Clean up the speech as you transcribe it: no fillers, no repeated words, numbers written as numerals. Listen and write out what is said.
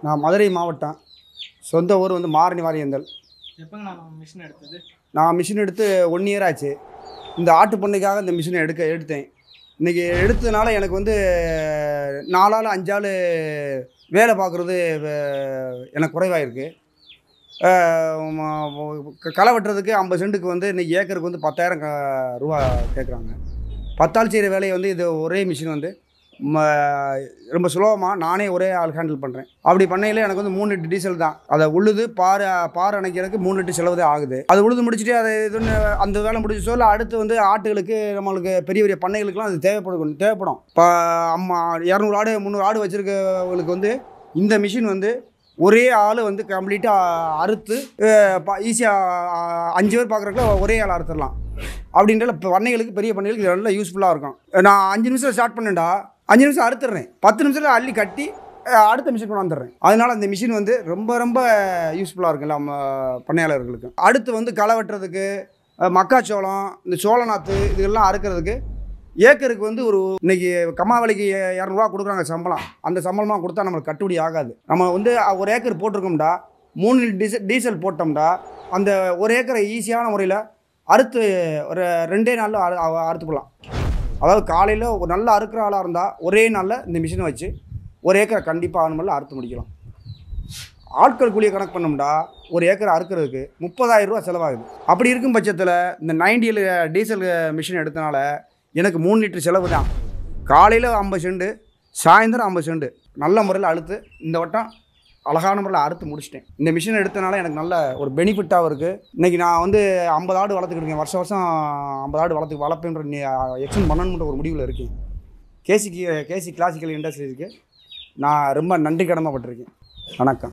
நான் மதுரை மாவட்டம். சொந்த ஊர் வந்து மாரணி வாரியந்தல். நான் மிஷின் எடுத்து 1 இயர் ஆச்சு. இந்த ஆட்டு பண்ணைக்காக இந்த மிஷினை எடுத்தேன். இன்றைக்கி எடுத்ததுனால எனக்கு வந்து 4 ஆள் 5 ஆள் வேலை பார்க்குறது எனக்கு குறைவாயிருக்கு. களை வெட்டுறதுக்கு 50 சென்ட்டுக்கு வந்து இன்றைக்கி ஏக்கருக்கு வந்து 10,000 ரூபா கேட்குறாங்க. 10 ஆள் செய்கிற வேலையை வந்து இது ஒரே மிஷின் வந்து ரொம்ப சுலபமாக நானே ஒரே ஆள் ஹேண்டில் பண்ணுறேன். அப்படி பண்ணையில் எனக்கு வந்து 3 லிட்டர் டீசல் தான். அதை உழுது பார் அணைக்கிறதுக்கு 3 லிட்டர் செலவு தான் ஆகுது. அது உழுது முடிச்சுட்டு அதை இதுன்னு அந்த வேலை முடிச்சு சொல்ல அடுத்து வந்து ஆட்டுகளுக்கு நம்மளுக்கு பெரிய பெரிய பண்ணைகளுக்குலாம் அது தேவைப்படும். இப்போ 200 ஆடு 300 ஆடு வச்சுருக்கவங்களுக்கு வந்து இந்த மிஷின் வந்து ஒரே ஆள் வந்து கம்ப்ளீட்டாக அறுத்து ஈஸியாக 5 பேர் பார்க்குறதுக்குள்ள ஒரே ஆள் அறுத்துடலாம். அப்படின்ற பண்ணைகளுக்கு பெரிய பண்ணைகளுக்கு இது நல்லா யூஸ்ஃபுல்லாக இருக்கும். நான் 5 நிமிஷத்தில் ஸ்டார்ட் பண்ணேன்டா 5 நிமிஷம் அறுத்துடுறேன். 10 நிமிஷத்தில் அள்ளி கட்டி அடுத்த மிஷின் கொண்டு வந்துடுறேன். அதனால் இந்த மிஷின் வந்து ரொம்ப ரொம்ப யூஸ்ஃபுல்லாக இருக்குல்ல நம்ம பண்ணையாளர்களுக்கு. அடுத்து வந்து களை வெட்டுறதுக்கு மக்காச்சோளம் இந்த சோளநாற்று இதெல்லாம் அறுக்கிறதுக்கு ஏக்கருக்கு வந்து இன்றைக்கி கம்மா விலைக்கு 200 ரூபா கொடுக்குறாங்க சம்பளம். அந்த சம்பளமாக கொடுத்தா நம்மளுக்கு கட்டுப்படி ஆகாது. நம்ம வந்து 1 ஏக்கர் போட்டிருக்கோம்டா 3 லிட்டர் டீசல் போட்டோம்டா அந்த 1 ஏக்கரை ஈஸியான முறையில் அறுத்து ஒரு 2 நாளில் அறுத்துக்கலாம். அதாவது காலையில் ஒரு நல்ல அறுக்கிற ஆளாக இருந்தால் ஒரே நாளில் இந்த மிஷினை வச்சு 1 ஏக்கரை கண்டிப்பாக ஆனுமல்ல அறுத்து முடிக்கலாம். ஆட்கள் கூலியை கணக்கு பண்ணோம்டா 1 ஏக்கர் அறுக்கிறதுக்கு 30,000 ரூபா செலவாகுது. அப்படி இருக்கும் பட்சத்தில் இந்த 90 டீசல் மிஷின் எடுத்தனால எனக்கு 3 லிட்டர் செலவு தான். காலையில் 50 சென்ட் சாயந்தரம் 50 சென்ட் நல்ல முறையில் அழுத்து இந்த வட்டம் அழகான முறையில் அறுத்து முடிச்சிட்டேன். இந்த மிஷினை எடுத்தனால எனக்கு நல்ல ஒரு பெனிஃபிட்டாகவும் இருக்குது. இன்றைக்கி நான் வந்து 50 ஆடு வளர்த்துக்கிட்டு இருக்கேன். வருஷம் 50 ஆடு வளர்ப்பேன்ற எக்ஸ்டெண்ட் பண்ணணுன்ற ஒரு முடிவில் இருக்கேன். கேசி கிளாசிக்கல் இண்டஸ்ட்ரீஸ்க்கு நான் ரொம்ப நன்றி கடமைப்பட்டிருக்கேன். வணக்கம்.